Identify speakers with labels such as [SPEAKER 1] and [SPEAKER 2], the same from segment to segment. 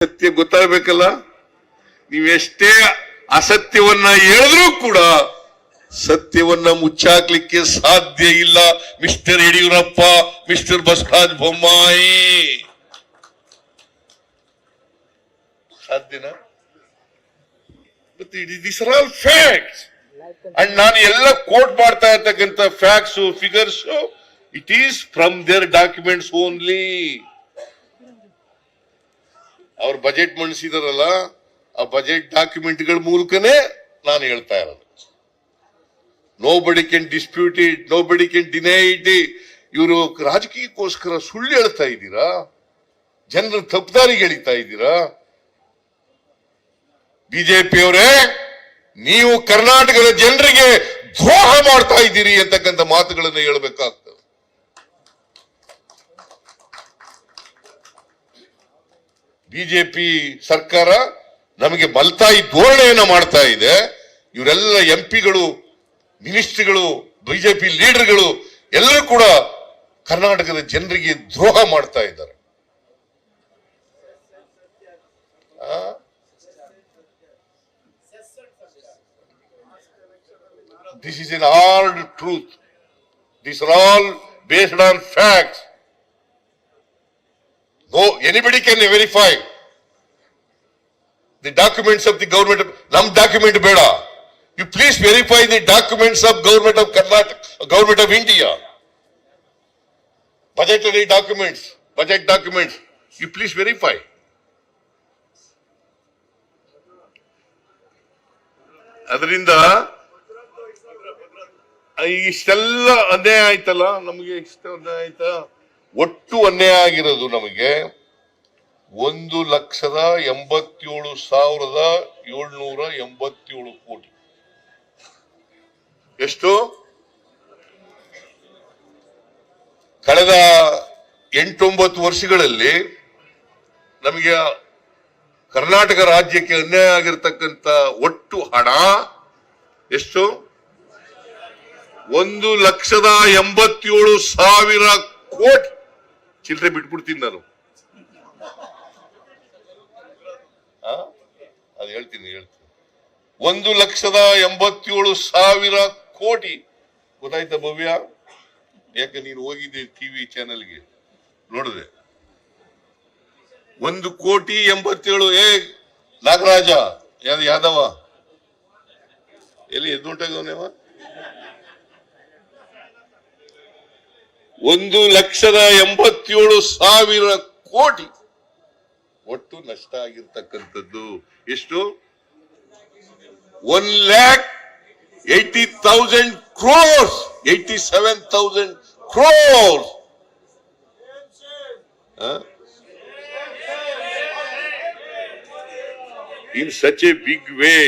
[SPEAKER 1] ಸತ್ಯ ಗೊತ್ತಾಗಬೇಕಲ್ಲ. ನೀವೆಷ್ಟೇ ಅಸತ್ಯವನ್ನ ಹೇಳಿದ್ರೂ ಕೂಡ ಸತ್ಯವನ್ನ ಮುಚ್ಚಾಕ್ಲಿಕ್ಕೆ ಸಾಧ್ಯ ಇಲ್ಲ ಮಿಸ್ಟರ್ ಯಡಿಯೂರಪ್ಪ, ಮಿಸ್ಟರ್ ಬಸವರಾಜ ಬೊಮ್ಮಾಯಿ. ಸಾಧ್ಯನಾ? This are all facts. And ನಾನು ಎಲ್ಲ ಕೋಟ್ ಮಾಡ್ತಾ ಇರ್ತಕ್ಕಂಥ facts figures it is from their documents only. ಅವ್ರ ಬಜೆಟ್ ಮಂಡಿಸಿದಾರಲ್ಲ, ಆ ಬಜೆಟ್ ಡಾಕ್ಯುಮೆಂಟ್ ಗಳ ಮೂಲಕನೇ ನಾನು ಹೇಳ್ತಾ ಇರೋದು. Nobody can dispute it, nobody can deny it. ಇವರು ರಾಜಕೀಯಕ್ಕೋಸ್ಕರ ಸುಳ್ಳು ಹೇಳ್ತಾ ಇದ್ದೀರಾ, ಜನರ ತಪ್ಪುದಾರಿಗೆ ಎಳಿತಾ ಇದ್ದೀರಾ. ಬಿಜೆಪಿಯವರೇ, ನೀವು ಕರ್ನಾಟಕದ ಜನರಿಗೆ ದ್ರೋಹ ಮಾಡ್ತಾ ಇದ್ದೀರಿ ಅಂತಕ್ಕಂಥ ಮಾತುಗಳನ್ನು ಹೇಳಬೇಕಾಗ್ತದೆ. ಬಿಜೆಪಿ ಸರ್ಕಾರ ನಮಗೆ ಮಲ್ತಾಯಿ ಧೋರಣೆಯನ್ನ ಮಾಡ್ತಾ ಇದೆ. ಇವರೆಲ್ಲ ಎಂಪಿಗಳು, ಮಿನಿಸ್ಟ್ರಿಗಳು, ಬಿಜೆಪಿ ಲೀಡರ್ಗಳು ಎಲ್ಲರೂ ಕೂಡ ಕರ್ನಾಟಕದ ಜನರಿಗೆ ದ್ರೋಹ ಮಾಡ್ತಾ ಇದ್ದಾರೆ. This is an hard truth. These are all based on facts. No, anybody can verify the documents of the government. Nam document beda. You please verify the documents of government of Karnataka, government of India. Budgetary documents, budget documents. You please verify. ಅದರಿಂದ ಇಷ್ಟೆಲ್ಲ ಅನ್ಯಾಯ ಆಯ್ತಲ್ಲ, ನಮಗೆ ಇಷ್ಟ ಅನ್ಯಾಯ ಆಯ್ತಾ? ಒಟ್ಟು ಅನ್ಯಾಯ ಆಗಿರೋದು ನಮಗೆ 1,87,787 ಕೋಟಿ. ಎಷ್ಟು? ಕಳೆದ 8-9 ವರ್ಷಗಳಲ್ಲಿ ನಮಗೆ ಕರ್ನಾಟಕ ರಾಜ್ಯಕ್ಕೆ ಅನ್ಯಾಯ ಆಗಿರತಕ್ಕಂತ ಒಟ್ಟು ಹಣ ಎಷ್ಟು? 1,87,000 ಕೋಟಿ. ಚಿಲ್ಲರೆ ಬಿಟ್ಬಿಡ್ತೀನಿ ನಾನು, ಅದು ಹೇಳ್ತೀನಿ. 1,87,000 ಕೋಟಿ. ಗೊತ್ತಾಯ್ತಾ ಭವ್ಯ? ಯಾಕೆ ನೀನು ಹೋಗಿದ್ದೆ ಟಿವಿ ಚಾನೆಲ್ಗೆ ನೋಡಿದೆ. 1,87,000,000. ನಾಗರಾಜ ಯಾದವ ಎಲ್ಲಿ ಎದ್ದುಂಟಾಗವನೇವ? 1,87,000 ಕೋಟಿ ಒಟ್ಟು ನಷ್ಟ ಆಗಿರ್ತಕ್ಕಂಥದ್ದು. ಎಷ್ಟು? 1,80,000 crores, 87,000 crores. In such a big way,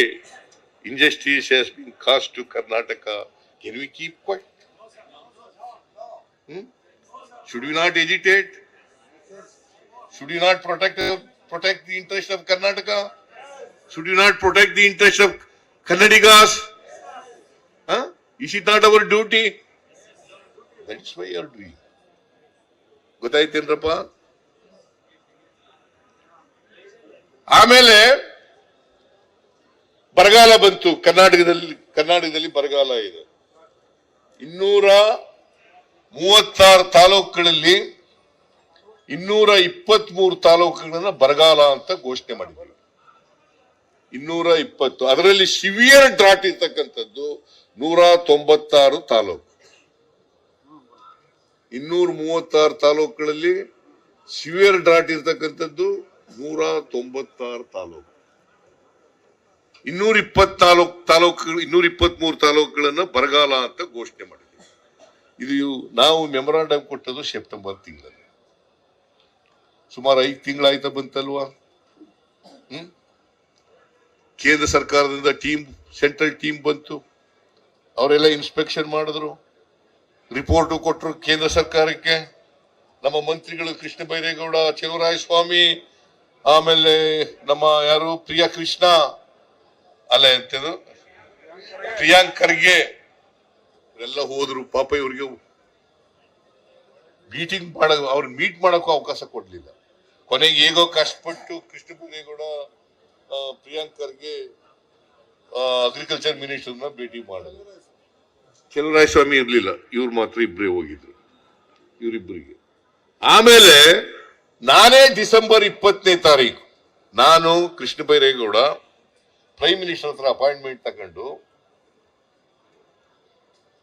[SPEAKER 1] injustice has been caused to Karnataka. Can we keep quiet? Should we not agitate? Should you not protect the interest of Karnataka? Should you not protect the interest of Kannadigas? Is it not our duty? That is why you are doing. ಗೊತ್ತಾಯ್ತೇನ್ರಪ್ಪ? ಆಮೇಲೆ ಬರಗಾಲ ಬಂತು. ಕರ್ನಾಟಕದಲ್ಲಿ ಬರಗಾಲ ಇದೆ. 236 ತಾಲೂಕುಗಳಲ್ಲಿ 223 ತಾಲೂಕುಗಳನ್ನ ಬರಗಾಲ ಅಂತ ಘೋಷಣೆ ಮಾಡಿದ್ರು. 220. ಅದರಲ್ಲಿ ಸಿವಿಯರ್ ಡ್ರಾಟ್ ಇರ್ತಕ್ಕಂಥದ್ದು 196 ತಾಲೂಕು. 236 ತಾಲೂಕುಗಳಲ್ಲಿ ಸಿವಿಯರ್ ಡ್ರಾಟ್ ಇರ್ತಕ್ಕಂಥದ್ದು 196 ತಾಲೂಕು. 223 ತಾಲೂಕುಗಳನ್ನ ಬರಗಾಲ ಅಂತ ಘೋಷಣೆ ಮಾಡಿದ್ರು. ಇದು ನಾವು ಮೆಮೊರಾಂಡಮ್ ಕೊಟ್ಟದ್ದು ಸೆಪ್ಟೆಂಬರ್ ತಿಂಗಳಲ್ಲಿ. ಸುಮಾರು 5 ತಿಂಗಳಾಯ್ತಾ ಬಂತಲ್ವಾ? ಕೇಂದ್ರ ಸರ್ಕಾರದಿಂದ ಸೆಂಟ್ರಲ್ ಟೀಮ್ ಬಂತು. ಅವರೆಲ್ಲ ಇನ್ಸ್ಪೆಕ್ಷನ್ ಮಾಡಿದ್ರು, ರಿಪೋರ್ಟ್ ಕೊಟ್ಟರು ಕೇಂದ್ರ ಸರ್ಕಾರಕ್ಕೆ. ನಮ್ಮ ಮಂತ್ರಿಗಳು ಕೃಷ್ಣ ಬೈರೇಗೌಡ, ಚೆಲುವರಾಯಸ್ವಾಮಿ, ಆಮೇಲೆ ನಮ್ಮ ಯಾರು ಪ್ರಿಯಾ ಕೃಷ್ಣ, ಅಲ್ಲ ಎಂತದು ಪ್ರಿಯಾಂಕ್ ಖರ್ಗೆ ಎಲ್ಲ ಹೋದ್ರು. ಪಾಪ ಇವ್ರಿಗೆ ಮೀಟಿಂಗ್ ಅವ್ರ ಮೀಟ್ ಮಾಡಕ್ಕೂ ಅವಕಾಶ ಕೊಡ್ಲಿಲ್ಲ. ಕೊನೆಗೆ ಹೇಗೋ ಕಷ್ಟಪಟ್ಟು ಕೃಷ್ಣ ಬೈರೇಗೌಡ ಪ್ರಿಯಾಂಕ್ ಖರ್ಗೆ ಅಗ್ರಿಕಲ್ಚರ್ ಮಿನಿಸ್ಟರ್ನ ಭೇಟಿ ಮಾಡಿದ್ರು. ಚಲುವರಾಯಸ್ವಾಮಿ ಇರ್ಲಿಲ್ಲ, ಇವ್ರು ಮಾತ್ರ ಇಬ್ಬರೇ ಹೋಗಿದ್ರು, ಇವರಿಬ್ಬರಿಗೆ. ಆಮೇಲೆ ನಾನೇ ಡಿಸೆಂಬರ್ 20ನೇ ತಾರೀಕು ನಾನು ಕೃಷ್ಣ ಬೈರೇಗೌಡ ಪ್ರೈಮ್ ಮಿನಿಸ್ಟರ್ ಹತ್ರ ಅಪಾಯಿಂಟ್ಮೆಂಟ್ ತಗೊಂಡು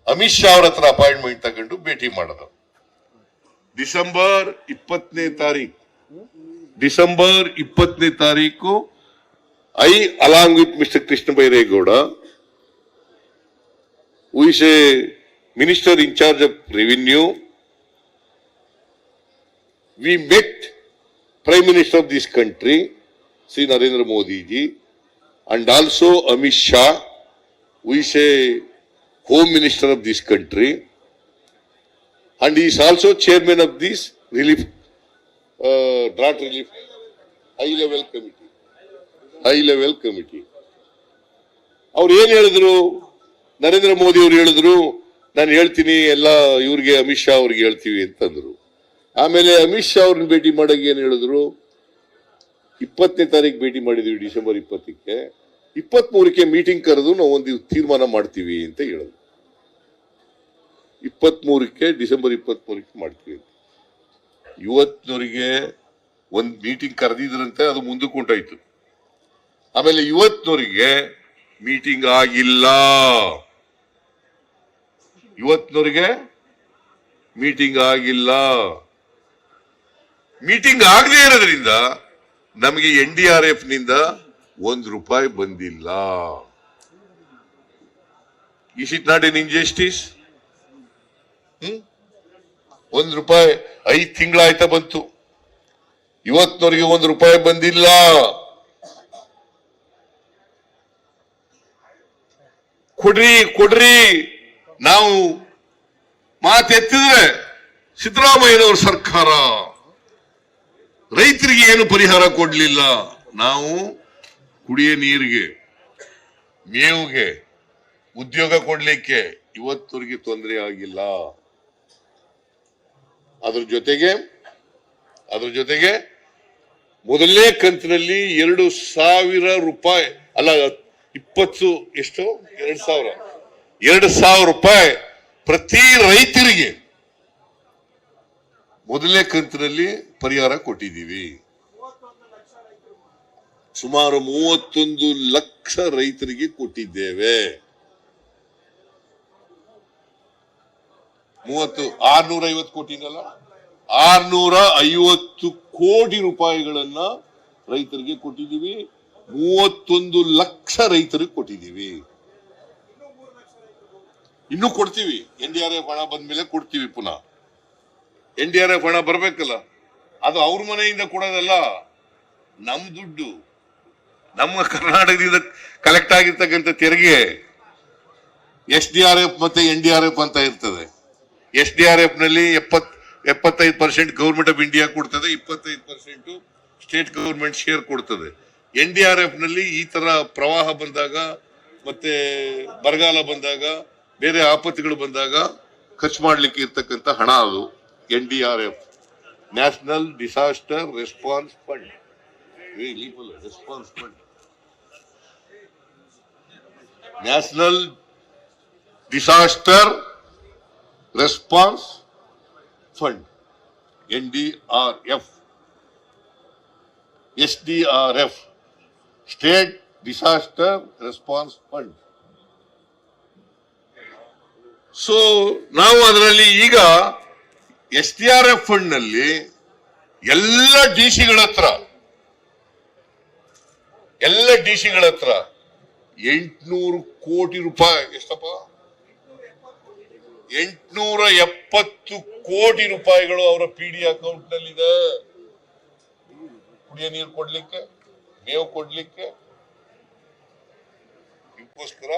[SPEAKER 1] ಅಮಿತ್ ಶಾ ಅವ್ರ ಹತ್ರ ಅಪಾಯಿಂಟ್ಮೆಂಟ್ ತಗೊಂಡು ಭೇಟಿ ಮಾಡೋದು. ಡಿಸೆಂಬರ್ 20ನೇ ತಾರೀಕು I, along with Mr. Krishna Bairegowda, who is a minister in charge of revenue, we met Prime Minister of this country, Sri Narendra Modi ji, and also Amit Shah, who is a Home Minister of this country, and he is also chairman of this relief, drought relief, high level committee. ಅವ್ರು ಏನ್ ಹೇಳಿದ್ರು, ನರೇಂದ್ರ ಮೋದಿ ಅವರು ಹೇಳಿದ್ರು, ನಾನು ಹೇಳ್ತೀನಿ ಎಲ್ಲ ಇವ್ರಿಗೆ ಅಮಿತ್ ಶಾ ಅವ್ರಿಗೆ ಹೇಳ್ತೀವಿ ಅಂತಂದ್ರು. ಆಮೇಲೆ ಅಮಿತ್ ಶಾ ಅವ್ರನ್ನ ಭೇಟಿ ಮಾಡಾಗ ಏನ್ ಹೇಳಿದ್ರು, 20ನೇ ತಾರೀಕು ಭೇಟಿ ಮಾಡಿದ್ವಿ ಡಿಸೆಂಬರ್ 20ಕ್ಕೆ, 23ಕ್ಕೆ ಮೀಟಿಂಗ್ ಕರೆದು ನಾವು ಒಂದು ತೀರ್ಮಾನ ಮಾಡ್ತೀವಿ ಅಂತ ಹೇಳಿದ್ರು. 23ಕ್ಕೆ ಡಿಸೆಂಬರ್ 23ಕ್ಕೆ ಮಾಡ್ತೀವಿ. ಇವತ್ತಿನವರಿಗೆ ಒಂದ್ ಮೀಟಿಂಗ್ ಕರೆದಿದ್ರಂತೆ, ಅದು ಮುಂದಕ್ಕೆ ಹೊಂಟೋಯ್ತು. ಆಮೇಲೆ ಇವತ್ತಿನವರಿಗೆ ಮೀಟಿಂಗ್ ಆಗಿಲ್ಲ. ಮೀಟಿಂಗ್ ಆಗದೆ ಇರೋದ್ರಿಂದ ನಮಗೆ NDRF ನಿಂದ ₹1 ಬಂದಿಲ್ಲ. Is it not an injustice? ₹1 5 ತಿಂಗಳಾಯ್ತಾ ಬಂತು, ಇವತ್ತಿನವರಿಗೆ ₹1 ಬಂದಿಲ್ಲ. ಕೊಡ್ರಿ ನಾವು ಮಾತೆತ್ತಿದ್ರೆ ಸಿದ್ದರಾಮಯ್ಯನವರ ಸರ್ಕಾರ ರೈತರಿಗೆ ಏನು ಪರಿಹಾರ ಕೊಡ್ಲಿಲ್ಲ. ನಾವು ಕುಡಿಯ ನೀರಿಗೆ, ಮೇವಿಗೆ, ಉದ್ಯೋಗ ಕೊಡ್ಲಿಕ್ಕೆ ಇವತ್ತವರೆಗೆ ತೊಂದರೆ ಆಗಿಲ್ಲ. ಅದ್ರ ಜೊತೆಗೆ ಮೊದಲನೇ ಕಂತಿನಲ್ಲಿ ₹2,000 ಅಲ್ಲ 20 ಎಷ್ಟು ₹2,000 ಪ್ರತಿ ರೈತರಿಗೆ ಮೊದಲನೇ ಕಂತಿನಲ್ಲಿ ಪರಿಹಾರ ಕೊಟ್ಟಿದ್ದೀವಿ. ಸುಮಾರು 31 ಲಕ್ಷ ರೈತರಿಗೆ ಕೊಟ್ಟಿದ್ದೇವೆ. 650 ಕೋಟಿನಲ್ಲ, 650 ಕೋಟಿ ರೂಪಾಯಿಗಳನ್ನ ರೈತರಿಗೆ ಕೊಟ್ಟಿದ್ದೀವಿ. 31 ಲಕ್ಷ ರೈತರಿಗೆ ಕೊಟ್ಟಿದ್ದೀವಿ. ಇನ್ನೂ ಕೊಡ್ತೀವಿ. NDRF ಹಣ ಬಂದ್ಮೇಲೆ ಕೊಡ್ತೀವಿ. ಪುನಃ NDRF ಹಣ ಬರ್ಬೇಕಲ್ಲ, ಅದು ಅವ್ರ ಮನೆಯಿಂದ ಕೊಡೋದಲ್ಲ, ನಮ್ ದುಡ್ಡು, ನಮ್ಮ ಕರ್ನಾಟಕದಿಂದ ಕಲೆಕ್ಟ್ ಆಗಿರ್ತಕ್ಕಂಥ ತೆರಿಗೆ. SDRF ಮತ್ತೆ NDRF ಅಂತ ಇರ್ತದೆ. SDRF ನಲ್ಲಿ 75% ಗವರ್ಮೆಂಟ್ ಆಫ್ ಇಂಡಿಯಾ ಕೊಡ್ತದೆ, 25% ಸ್ಟೇಟ್ ಗವರ್ಮೆಂಟ್ ಶೇರ್ ಕೊಡ್ತದೆ. NDRF ನಲ್ಲಿ ಈ ತರ ಪ್ರವಾಹ ಬಂದಾಗ ಮತ್ತೆ ಬರಗಾಲ ಬಂದಾಗ ಬೇರೆ ಆಪತ್ತುಗಳು ಬಂದಾಗ ಖರ್ಚು ಮಾಡ್ಲಿಕ್ಕೆ ಇರ್ತಕ್ಕಂಥ ಹಣ ಅದು NDRF, national disaster response fund. National disaster response fund, NDRF. SDRF, state disaster response fund. So ನಾವು ಅದರಲ್ಲಿ ಈಗ SDRF ಫಂಡ್ ನಲ್ಲಿ ಎಲ್ಲ ಡಿಸಿಗಳ ಹತ್ರ 800 ಕೋಟಿ ರೂಪಾಯಿ, ಎಷ್ಟಪ್ಪ, 870 ಕೋಟಿ ರೂಪಾಯಿಗಳು ಅವರ PD ಅಕೌಂಟ್ ನಲ್ಲಿ ಇದೆ. ಕುಡಿಯ ನೀರು ಕೊಡ್ಲಿಕ್ಕೆ, ಮೇವು ಕೊಡ್ಲಿಕ್ಕೆ, ಇದಕ್ಕೋಸ್ಕರ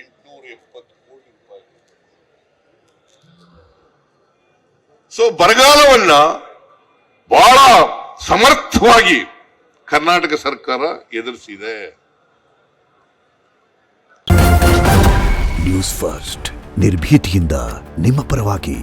[SPEAKER 1] 870 ಕೋಟಿ ರೂಪಾಯಿ. ಸೊ ಬರಗಾಲವನ್ನ ಬಹಳ ಸಮರ್ಥವಾಗಿ ಕರ್ನಾಟಕ ಸರ್ಕಾರ ಎದುರಿಸಿದೆ.
[SPEAKER 2] ನ್ಯೂಸ್ ಫಸ್ಟ್, ನಿರ್ಭೀತಿಯಿಂದ ನಿಮ್ಮ ಪರವಾಗಿ.